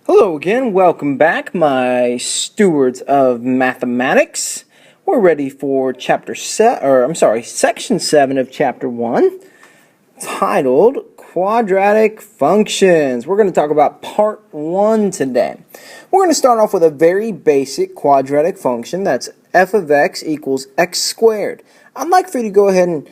Hello again, welcome back, my stewards of mathematics. We're ready for section 7 of chapter 1, titled Quadratic Functions. We're going to talk about part 1 today. We're going to start off with a very basic quadratic function, that's f of x equals x squared. I'd like for you to go ahead and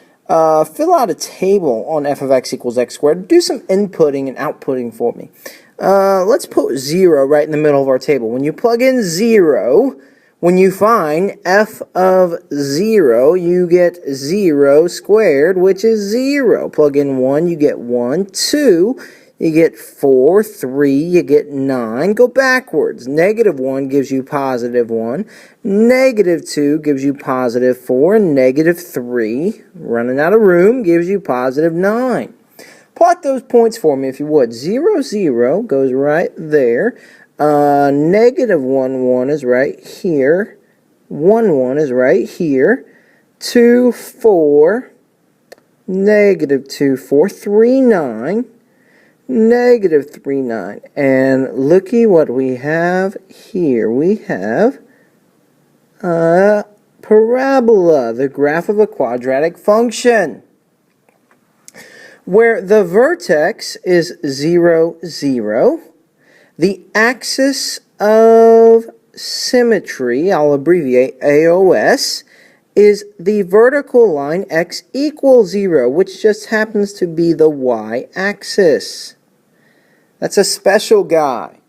fill out a table on f of x equals x squared. Do some inputting and outputting for me. Let's put 0 right in the middle of our table. When you plug in 0, when you find f of 0, you get 0 squared, which is 0. Plug in 1, you get 1. 2, you get 4. 3, you get 9. Go backwards. Negative 1 gives you positive 1. Negative 2 gives you positive 4. And negative 3, running out of room, gives you positive 9. Plot those points for me if you would. 0, 0 goes right there. Negative 1, 1 is right here. 1, 1 is right here. 2, 4. Negative 2, 4. 3, 9. Negative 3, 9. And looky what we have here. We have a parabola, the graph of a quadratic function, where the vertex is 0, 0. The axis of symmetry, I'll abbreviate a.o.s, is the vertical line x equals 0, which just happens to be the y-axis. That's a special guy.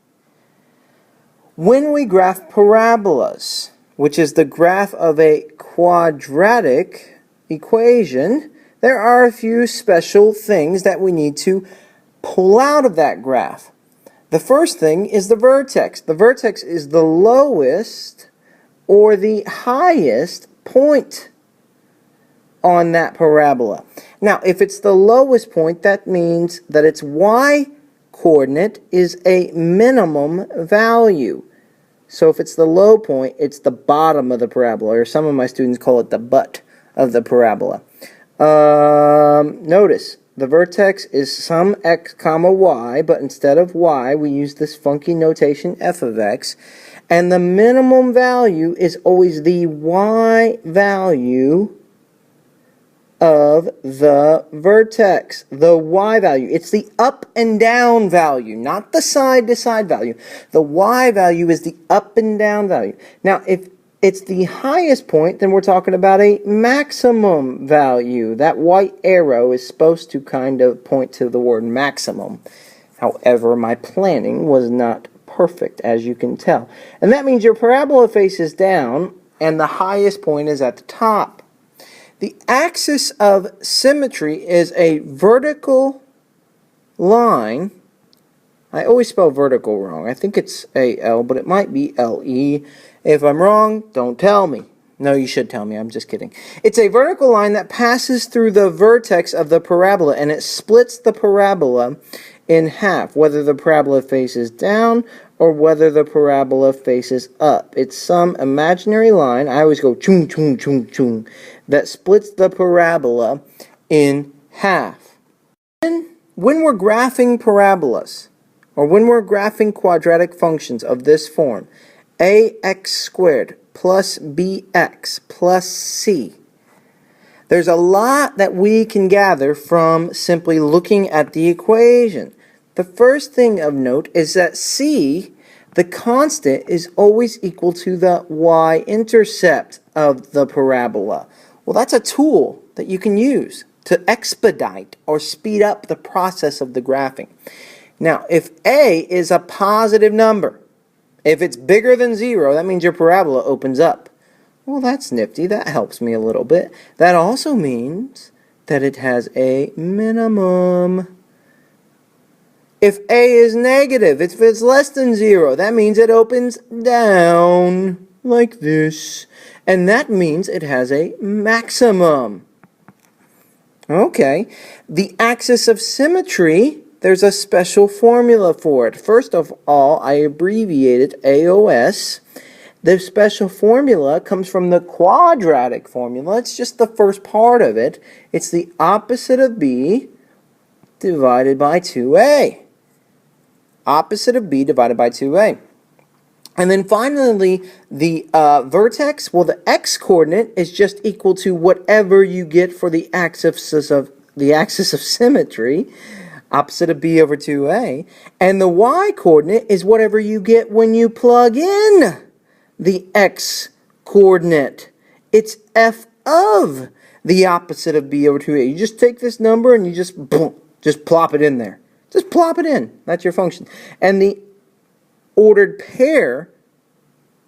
When we graph parabolas, which is the graph of a quadratic equation, there are a few special things that we need to pull out of that graph. The first thing is the vertex. The vertex is the lowest or the highest point on that parabola. Now, if it's the lowest point, that means that its y-coordinate is a minimum value. So if it's the low point, it's the bottom of the parabola, or some of my students call it the butt of the parabola. Notice the vertex is some x comma y, but instead of y we use this funky notation f of x, and the minimum value is always the y value of the vertex. The y value, it's the up and down value, not the side to side value. The y value is the up and down value. Now if it's the highest point, then we're talking about a maximum value. That white arrow is supposed to kind of point to the word maximum. However, my planning was not perfect, as you can tell. And that means your parabola faces down, and the highest point is at the top. The axis of symmetry is a vertical line. I always spell vertical wrong. I think it's A-L, but it might be L-E. If I'm wrong, don't tell me. No, you should tell me. I'm just kidding. It's a vertical line that passes through the vertex of the parabola, and it splits the parabola in half, whether the parabola faces down or whether the parabola faces up. It's some imaginary line, I always go chung, chung, chung, chung, that splits the parabola in half. When we're graphing parabolas, or when we're graphing quadratic functions of this form, ax squared plus bx plus c, there's a lot that we can gather from simply looking at the equation. The first thing of note is that c, the constant, is always equal to the y-intercept of the parabola. Well, that's a tool that you can use to expedite or speed up the process of the graphing. Now, if a is a positive number, if it's bigger than 0, that means your parabola opens up. Well, that's nifty. That helps me a little bit. That also means that it has a minimum. If a is negative, if it's less than 0, that means it opens down like this. And that means it has a maximum. Okay. The axis of symmetry, there's a special formula for it. First of all, I abbreviated a.o.s. The special formula comes from the quadratic formula. It's just the first part of it. It's the opposite of b divided by 2a. opposite of b divided by 2a. And then finally, the vertex, well, the x-coordinate is just equal to whatever you get for the axis of symmetry, opposite of b over 2a. And the y-coordinate is whatever you get when you plug in the x-coordinate. It's f of the opposite of b over 2a. You just take this number and you just plop it in there. Just plop it in. That's your function. And the ordered pair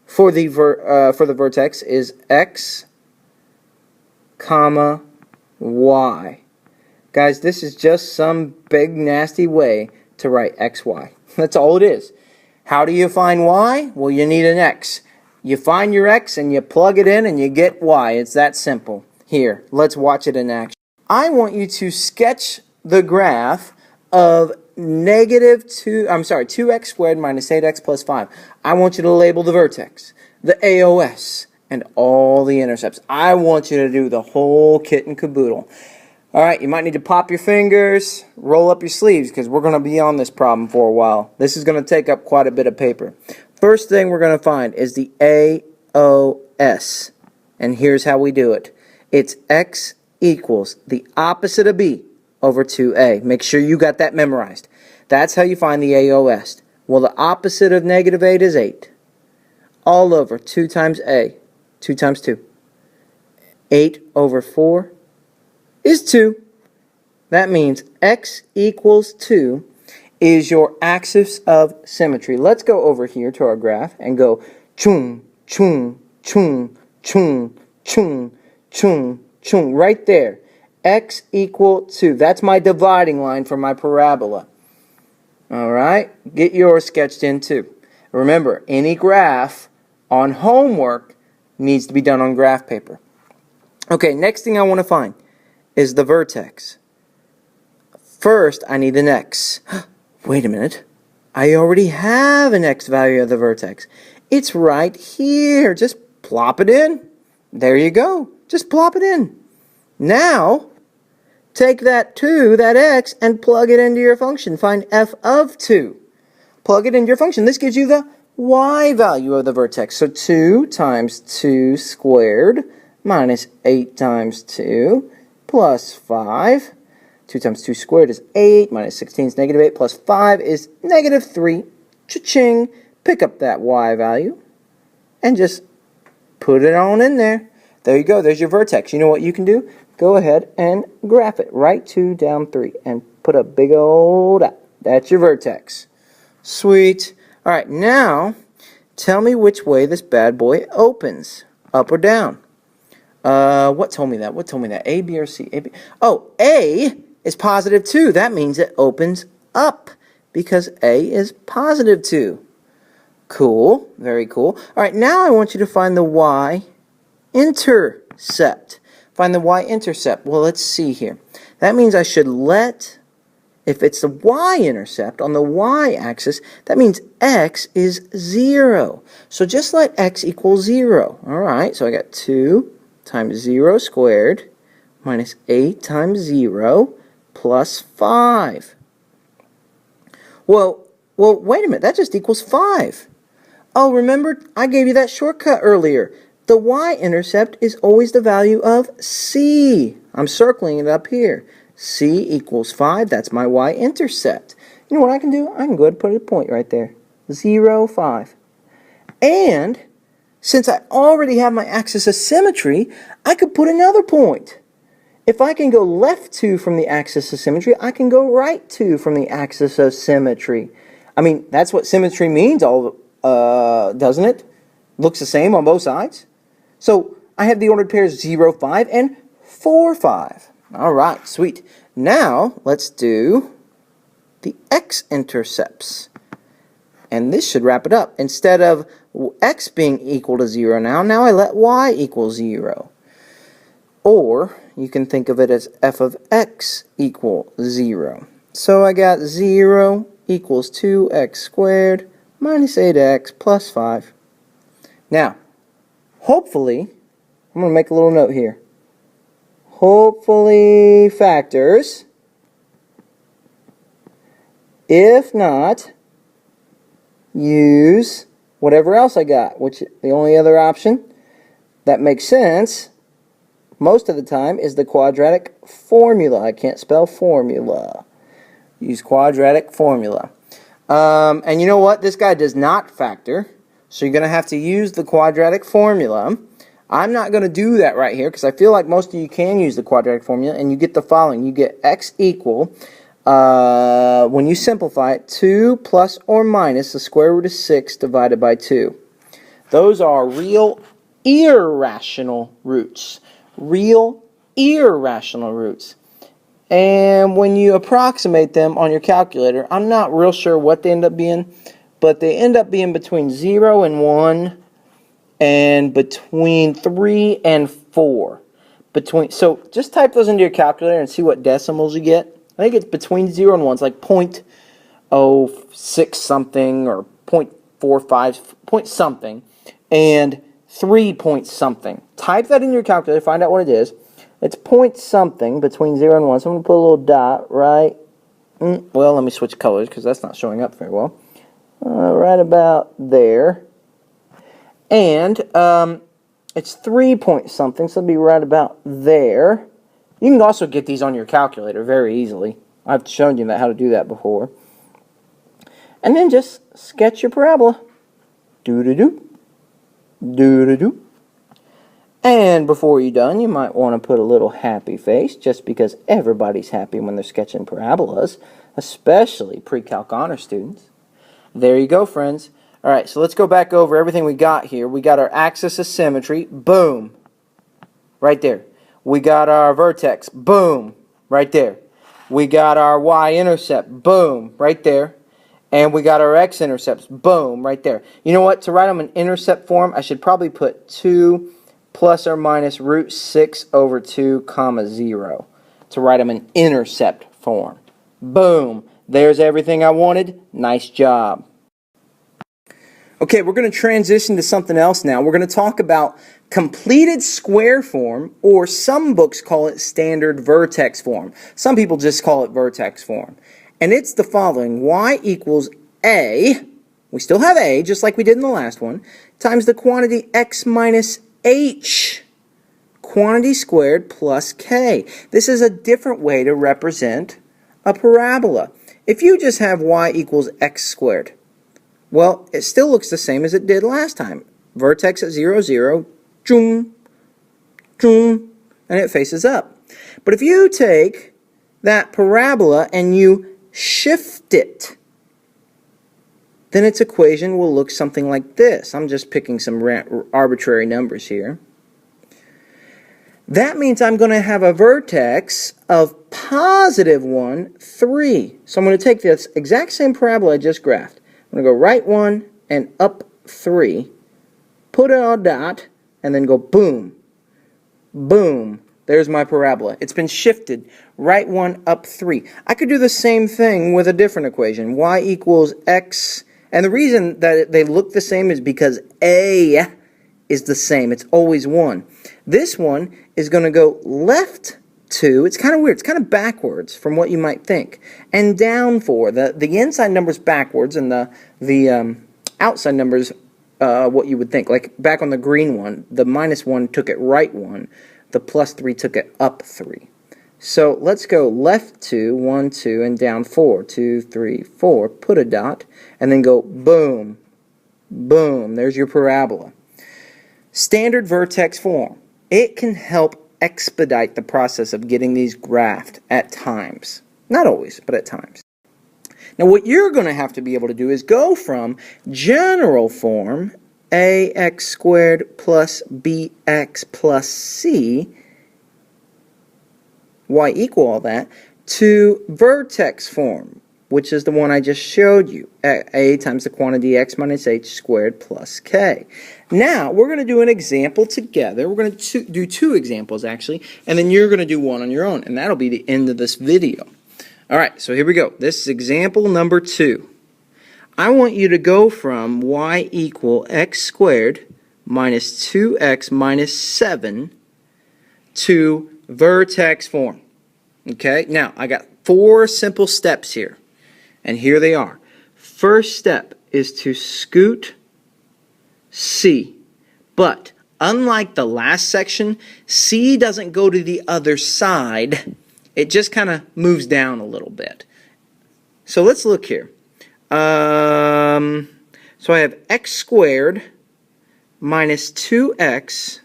for the vertex is x, comma, y. Guys, this is just some big nasty way to write xy. That's all it is. How do you find y? Well, you need an x. You find your x and you plug it in and you get y. It's that simple. Here, let's watch it in action. I want you to sketch the graph of 2x squared minus 8x plus 5. I want you to label the vertex, the a.o.s, and all the intercepts. I want you to do the whole kit and caboodle. Alright, you might need to pop your fingers, roll up your sleeves, because we're going to be on this problem for a while. This is going to take up quite a bit of paper. First thing we're going to find is the a.o.s. And here's how we do it. It's x equals the opposite of b over 2a. Make sure you got that memorized. That's how you find the a.o.s. Well, the opposite of negative 8 is 8. All over 2 times a. 2 times 2. 8 over 4 is 2. That means x equals 2 is your axis of symmetry. Let's go over here to our graph and go chung, chung, chung, chung, chung, chung, chung. Right there. X equal 2. That's my dividing line for my parabola. Alright? Get yours sketched in too. Remember, any graph on homework needs to be done on graph paper. Okay, next thing I want to find is the vertex. First, I need an x. Wait a minute. I already have an x value of the vertex. It's right here. Just plop it in. There you go. Just plop it in. Now, take that 2, that x, and plug it into your function. Find f of 2. Plug it into your function. This gives you the y value of the vertex. So 2 times 2 squared minus 8 times 2 plus 5. 2 times 2 squared is 8, minus 16 is negative 8, plus 5 is negative 3. Cha-ching! Pick up that y value and just put it on in there. There you go. There's your vertex. You know what you can do? Go ahead and graph it. Write 2 down 3 and put a big old dot. That's your vertex. Sweet. All right, now tell me which way this bad boy opens. Up or down? What told me that? What told me that? A, B, or C? A, B. Oh, A is positive 2. That means it opens up because A is positive 2. Cool. Very cool. All right, now I want you to find the y-intercept. Find the y-intercept. Well, let's see here. That means I should let, if it's the y-intercept on the y-axis, that means x is 0. So just let x equal 0. All right, so I got 2 times 0 squared minus 8 times 0 plus 5. Well, wait a minute. That just equals 5. Oh, remember, I gave you that shortcut earlier. The y-intercept is always the value of c. I'm circling it up here. C equals 5. That's my y-intercept. You know what I can do? I can go ahead and put a point right there. 0, 5. And since I already have my axis of symmetry, I could put another point. If I can go left 2 from the axis of symmetry, I can go right 2 from the axis of symmetry. I mean, that's what symmetry means, doesn't it? Looks the same on both sides. So I have the ordered pairs 0, 5 and 4, 5. All right, sweet. Now let's do the x-intercepts. And this should wrap it up. Instead of x being equal to 0 now I let y equal 0. Or you can think of it as f of x equal 0. So I got 0 equals 2x squared minus 8x plus 5. Now, hopefully, I'm going to make a little note here. Hopefully factors. If not, use whatever else I got, which the only other option that makes sense most of the time is the quadratic formula. I can't spell formula. Use quadratic formula. And you know what? This guy does not factor, so you're going to have to use the quadratic formula. I'm not going to do that right here because I feel like most of you can use the quadratic formula, and you get the following. You get x equal, when you simplify it, 2 plus or minus the square root of 6 divided by 2. Those are real irrational roots. Real irrational roots. And when you approximate them on your calculator, I'm not real sure what they end up being, but they end up being between 0 and 1 and between 3 and 4. So just type those into your calculator and see what decimals you get. I think it's between 0 and 1. It's like 0.06 something or 0.45 point something and 3 point something. Type that in your calculator, find out what it is. It's point something between 0 and 1. So I'm going to put a little dot right. Well, let me switch colors because that's not showing up very well. Right about there. And it's 3 point something, so it'll be right about there. You can also get these on your calculator very easily. I've shown you how to do that before. And then just sketch your parabola. Do-do-do. Do-do-do. And before you're done, you might want to put a little happy face, just because everybody's happy when they're sketching parabolas, especially pre-calc honor students. There you go, friends. All right, so let's go back over everything we got here. We got our axis of symmetry. Boom. Right there. We got our vertex. Boom. Right there. We got our y-intercept. Boom. Right there. And we got our x-intercepts. Boom. Right there. You know what? To write them in intercept form, I should probably put 2 plus or minus root 6 over 2 comma 0 to write them in intercept form. Boom. There's everything I wanted. Nice job. Okay, we're going to transition to something else now. We're going to talk about completed square form, or some books call it standard vertex form. Some people just call it vertex form. And it's the following: y equals a, we still have a, just like we did in the last one, times the quantity x minus h, quantity squared plus k. This is a different way to represent a parabola. If you just have y equals x squared, well, it still looks the same as it did last time. Vertex at 0, 0, zoom, zoom, and it faces up. But if you take that parabola and you shift it, then its equation will look something like this. I'm just picking some arbitrary numbers here. That means I'm going to have a vertex of positive 1, 3. So I'm going to take this exact same parabola I just graphed. I'm going to go right 1 and up 3, put a dot, and then go boom, boom. There's my parabola. It's been shifted. Right 1, up 3. I could do the same thing with a different equation. Y equals x. And the reason that they look the same is because a is the same. It's always 1. This one is going to go left 2. It's kind of weird. It's kind of backwards from what you might think. And down 4. The inside number's backwards, and the outside number's what you would think. Like back on the green one, the minus 1 took it right 1. The plus 3 took it up 3. So let's go left 2, 1, 2, and down 4, 2, 3, 4. Put a dot, and then go boom, boom. There's your parabola. Standard vertex form. It can help expedite the process of getting these graphed at times. Not always, but at times. Now what you're going to have to be able to do is go from general form, ax squared plus bx plus c, y equal all that, to vertex form, which is the one I just showed you, a times the quantity x minus h squared plus k. Now, we're going to do an example together. We're going to do 2 examples, actually, and then you're going to do one on your own, and that'll be the end of this video. All right, so here we go. This is example number 2. I want you to go from y equal x squared minus 2x minus 7 to vertex form. Okay, now I got 4 simple steps here, and here they are. First step, is to scoot C. But unlike the last section, C doesn't go to the other side. It just kind of moves down a little bit. So let's look here. So I have x squared minus 2x,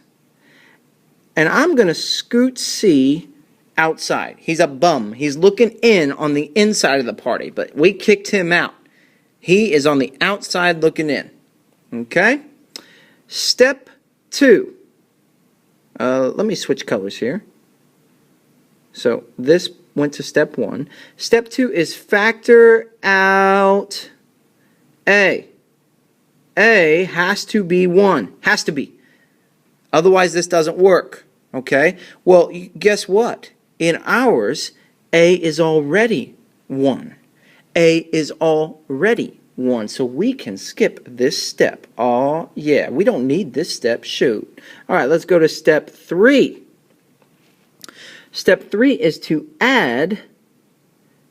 and I'm going to scoot C outside. He's a bum. He's looking in on the inside of the party, but we kicked him out. He is on the outside looking in. Okay? Step 2. Let me switch colors here. So this went to step 1. Step 2 is factor out A. A has to be 1. Has to be. Otherwise this doesn't work. Okay? Well, guess what? In ours, A is already 1. A is already 1. So we can skip this step. Oh, yeah. We don't need this step. Shoot. All right, let's go to step 3. Step 3 is to add,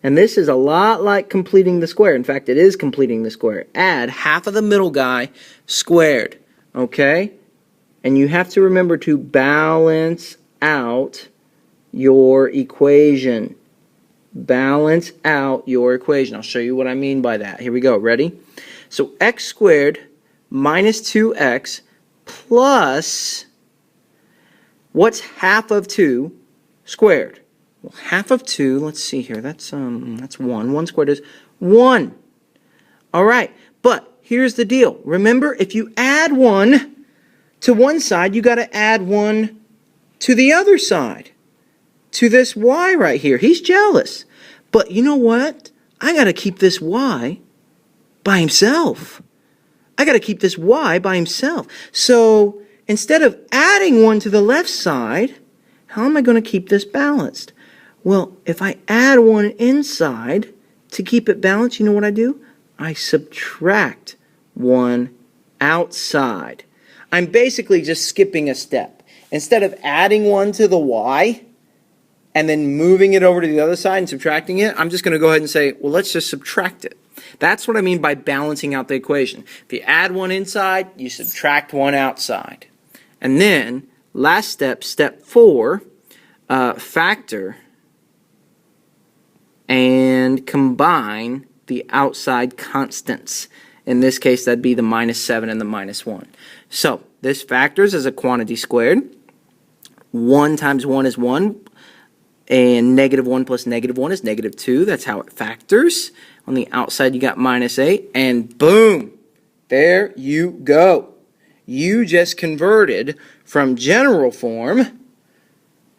and this is a lot like completing the square. In fact, it is completing the square. Add half of the middle guy squared. Okay? And you have to remember to balance out your equation. Balance out your equation. I'll show you what I mean by that. Here we go. Ready? So x squared minus 2x plus, what's half of 2 squared? Well, half of 2, let's see here. That's 1. 1 squared is 1. All right. But here's the deal. Remember, if you add 1 to one side, you got to add 1 to the other side. To this y right here. He's jealous. But you know what? I got to keep this y by himself. I got to keep this y by himself. So instead of adding 1 to the left side, how am I going to keep this balanced? Well, if I add 1 inside to keep it balanced, you know what I do? I subtract 1 outside. I'm basically just skipping a step. Instead of adding 1 to the y and then moving it over to the other side and subtracting it, I'm just going to go ahead and say, well, let's just subtract it. That's what I mean by balancing out the equation. If you add 1 inside, you subtract 1 outside. And then, last step, step 4, factor and combine the outside constants. In this case, that'd be the minus 7 and the minus 1. So, this factors as a quantity squared. 1 times 1 is 1. And negative 1 plus negative 1 is negative 2. That's how it factors. On the outside, you got minus 8. And boom! There you go. You just converted from general form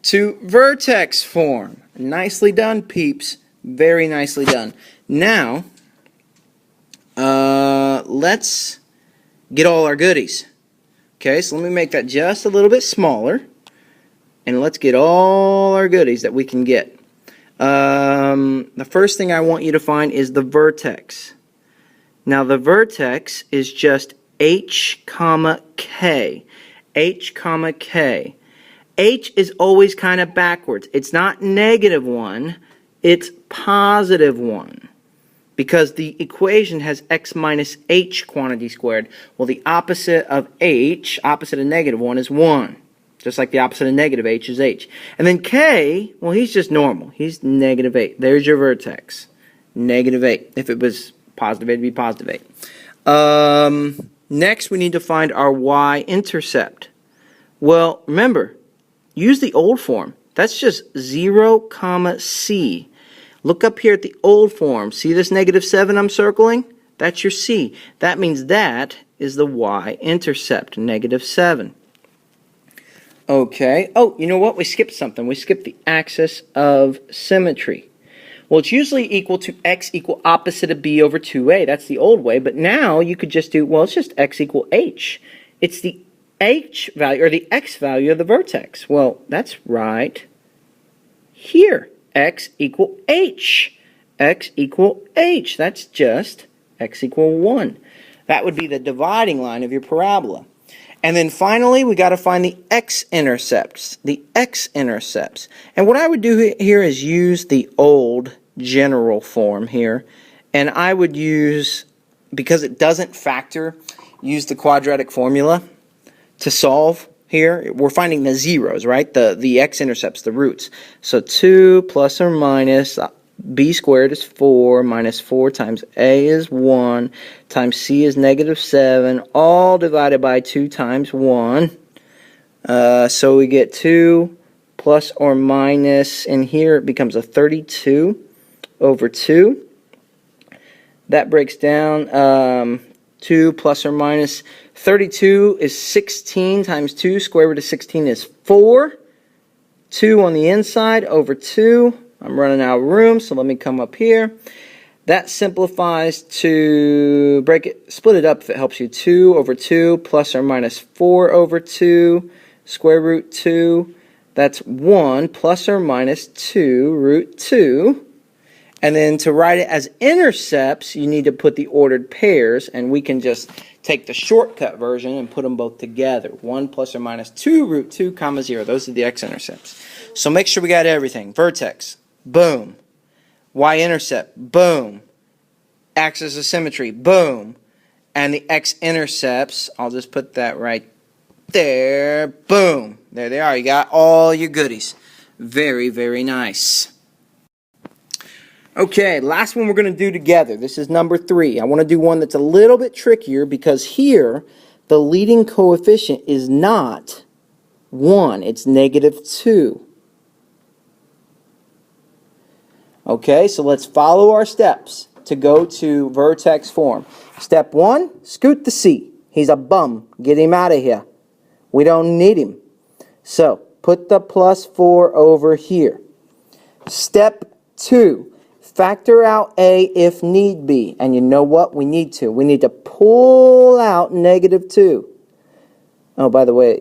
to vertex form. Nicely done, peeps. Very nicely done. Now, let's get all our goodies. Okay, so let me make that just a little bit smaller. And let's get all our goodies that we can get. The first thing I want you to find is the vertex. Now the vertex is just h, k. H, k. H is always kind of backwards. It's not negative 1, it's positive 1. Because the equation has x minus h quantity squared. Well, the opposite of h, opposite of negative 1, is 1. Just like the opposite of negative h is h. And then k, well, he's just normal. He's negative 8. There's your vertex. Negative 8. If it was positive 8, it'd be positive 8. Next, we need to find our y-intercept. Well, remember, use the old form. That's just 0, c. Look up here at the old form. See this negative 7 I'm circling? That's your c. That means that is the y-intercept, negative 7. Okay. Oh, you know what? We skipped something. We skipped the axis of symmetry. Well, it's usually equal to x equal opposite of b over 2a. That's the old way. But now you could just do, well, it's just x equal h. It's the h value, or the x value of the vertex. Well, that's right here. X equal h. X equal h. That's just x equal 1. That would be the dividing line of your parabola. And then finally, we got to find the x-intercepts. The x-intercepts. And what I would do here is use the old general form here. And I would use because it doesn't factor, use the quadratic formula to solve here. We're finding the zeros, right? The x-intercepts, the roots. So 2 plus or minus b squared is 4 minus 4 times a is 1 times c is negative 7, all divided by 2 times 1. So we get 2 plus or minus, and here it becomes a 32 over 2. That breaks down 2 plus or minus 32 is 16 times 2. Square root of 16 is 4. 2 on the inside over 2. I'm running out of room, so let me come up here. That simplifies to split it up if it helps you. 2 over 2 plus or minus 4 over 2. Square root 2. That's 1 plus or minus 2 root 2. And then to write it as intercepts, you need to put the ordered pairs, and we can just take the shortcut version and put them both together. 1 plus or minus 2 root 2 comma 0. Those are the x-intercepts. So make sure we got everything. Vertex, boom. Y-intercept, boom. Axis of symmetry, boom. And the x-intercepts, I'll just put that right there, boom. There they are. You got all your goodies. Very, very nice. Okay, last one we're going to do together. This is number 3. I want to do one that's a little bit trickier because here the leading coefficient is not 1. It's negative 2. Okay, so let's follow our steps to go to vertex form. Step 1, scoot the C. He's a bum. Get him out of here. We don't need him. So, put the plus 4 over here. Step 2. Factor out A if need be. And you know what? We need to. We need to pull out negative 2. Oh, by the way,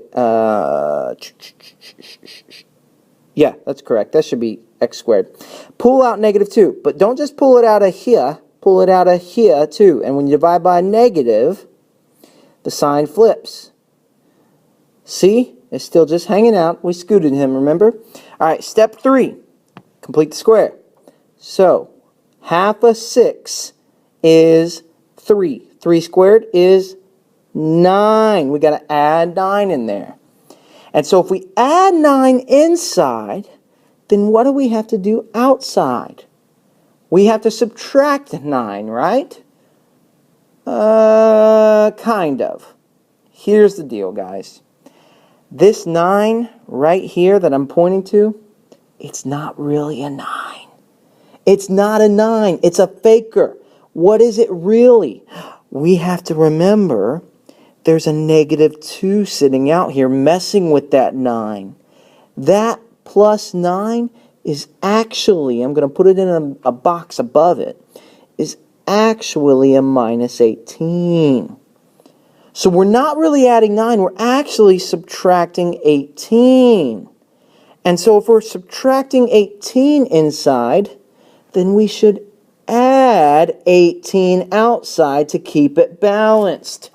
yeah, that's correct. That should be x squared. Pull out negative 2. But don't just pull it out of here. Pull it out of here, too. And when you divide by a negative, the sign flips. See? It's still just hanging out. We scooted him, remember? All right, step 3. Complete the square. So, half of 6 is 3. 3 squared is 9. We got to add 9 in there. And so if we add 9 inside, then what do we have to do outside? We have to subtract 9, right? Kind of. Here's the deal, guys. This 9 right here that I'm pointing to, it's not really a 9. It's not a 9. It's a faker. What is it really? We have to remember there's a negative 2 sitting out here messing with that 9. That plus 9 is actually, I'm going to put it in a box above it, is actually a minus 18. So we're not really adding 9. We're actually subtracting 18. And so if we're subtracting 18 inside, then we should add 18 outside to keep it balanced.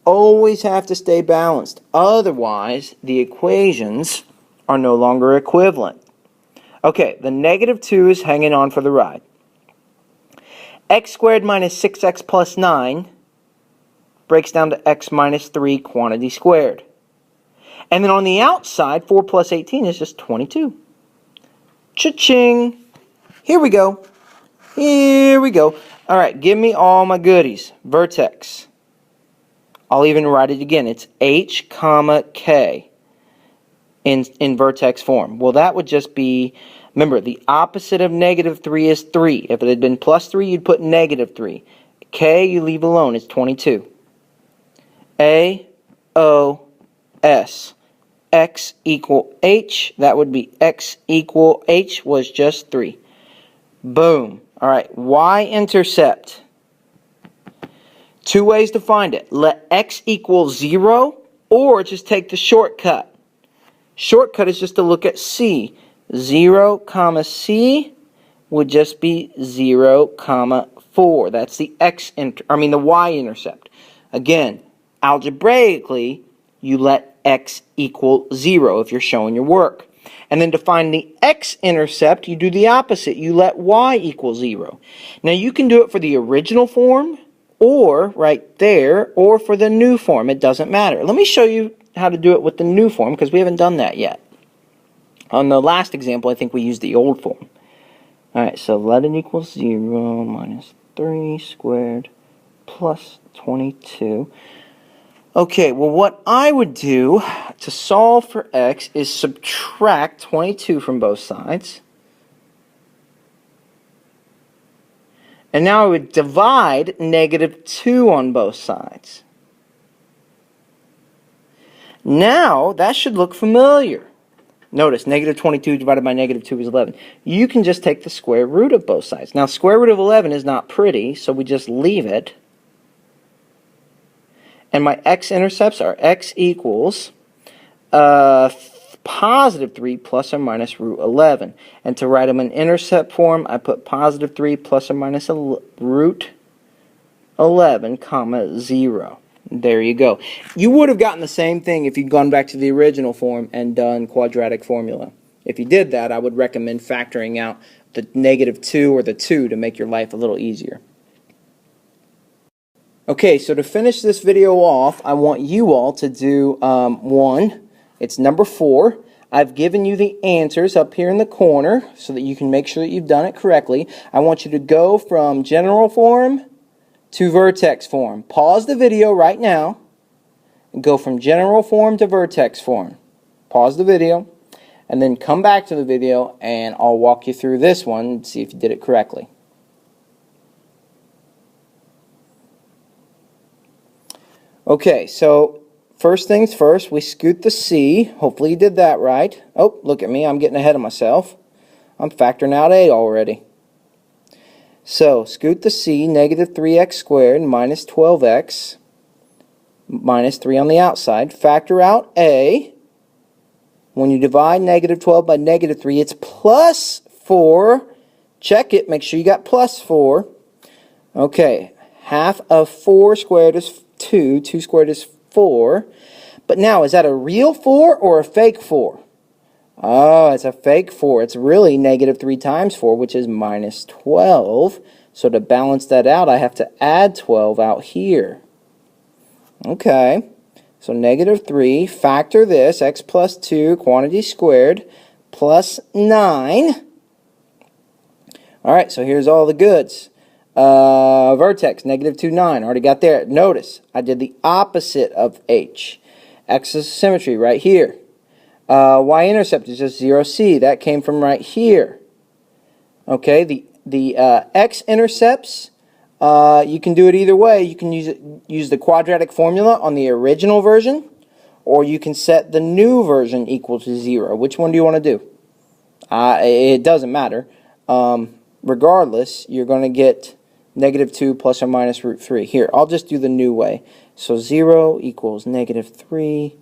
Always have to stay balanced. Otherwise, the equations are no longer equivalent. Okay, the negative 2 is hanging on for the ride. X squared minus 6x plus 9 breaks down to x minus 3 quantity squared. And then on the outside, 4 plus 18 is just 22. Cha-ching! Here we go. Here we go. All right, give me all my goodies. Vertex. I'll even write it again. It's h comma k in vertex form. Well, that would just be, remember, the opposite of negative 3 is 3. If it had been plus 3, you'd put negative 3. K you leave alone. It's 22. a.o.s. X equal h. That would be x equal h was just 3. Boom. All right, y-intercept. 2 ways to find it. Let x equal 0, or just take the shortcut. Shortcut is just to look at c. 0 comma c would just be 0 comma 4. That's the the y-intercept. Again, algebraically, you let x equal 0 if you're showing your work. And then to find the x-intercept, you do the opposite. You let y equal 0. Now, you can do it for the original form or right there, or for the new form. It doesn't matter. Let me show you how to do it with the new form, because we haven't done that yet. On the last example, I think we used the old form. Alright, so 11 equals 0 minus 3 squared plus 22. Okay, well what I would do to solve for x is subtract 22 from both sides. And now I would divide negative 2 on both sides. Now, that should look familiar. Notice, negative 22 divided by negative 2 is 11. You can just take the square root of both sides. Now, square root of 11 is not pretty, so we just leave it. And my x-intercepts are x equals positive 3 plus or minus root 11. And to write them in intercept form, I put positive 3 plus or minus root 11, comma 0. There you go. You would have gotten the same thing if you'd gone back to the original form and done quadratic formula. If you did that, I would recommend factoring out the negative 2 or the 2 to make your life a little easier. Okay, so to finish this video off, I want you all to do one. It's number 4. I've given you the answers up here in the corner so that you can make sure that you've done it correctly. I want you to go from general form to vertex form. Pause the video right now and go from general form to vertex form. Pause the video and then come back to the video and I'll walk you through this one and see if you did it correctly. Okay, so first things first, we scoot the C. Hopefully you did that right. Oh, look at me, I'm getting ahead of myself. I'm factoring out A already. So, scoot the C, negative 3x squared minus 12x minus 3 on the outside. Factor out A. When you divide negative 12 by negative 3, it's plus 4. Check it, make sure you got plus 4. Okay, half of 4 squared is 2. 2 squared is 4. But now, is that a real 4 or a fake 4? Oh, it's a fake 4. It's really negative 3 times 4, which is minus 12. So to balance that out, I have to add 12 out here. Okay, so negative 3, factor this, x plus 2, quantity squared, plus 9. Alright, so here's all the goods. Vertex, negative 2, 9. Already got there. Notice, I did the opposite of h. Axis of symmetry right here. Y-intercept is just 0c. That came from right here. Okay, the x-intercepts, you can do it either way. You can use the quadratic formula on the original version, or you can set the new version equal to 0. Which one do you want to do? It doesn't matter. Regardless, you're going to get negative 2 plus or minus root 3. Here, I'll just do the new way. So 0 equals negative 3.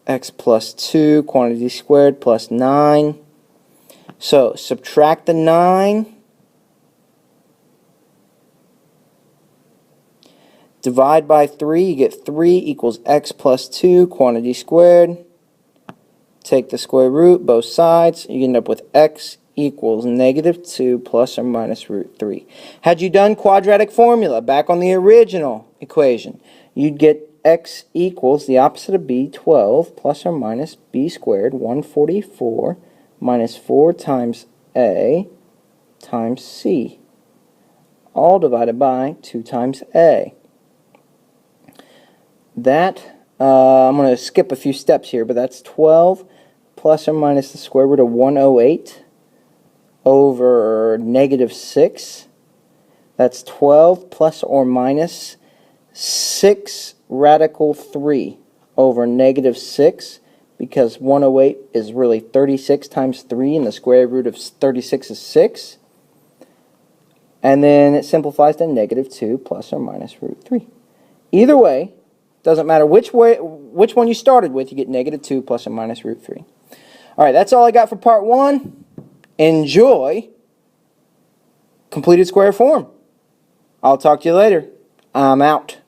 X plus 2, quantity squared, plus 9. So, subtract the 9. Divide by 3, you get 3 equals x plus 2, quantity squared. Take the square root, both sides. You end up with x equals negative 2 plus or minus root 3. Had you done quadratic formula back on the original equation, you'd get x equals the opposite of b, 12, plus or minus b squared, 144, minus 4 times a times c, all divided by 2 times a. That, I'm going to skip a few steps here, but that's 12 plus or minus the square root of 108 over negative 6. That's 12 plus or minus 6 radical 3 over negative 6, because 108 is really 36 times 3 and the square root of 36 is 6. And then it simplifies to negative 2 plus or minus root 3. Either way, doesn't matter which one you started with, you get negative 2 plus or minus root 3. Alright, that's all I got for part 1. Enjoy completed square form. I'll talk to you later. I'm out.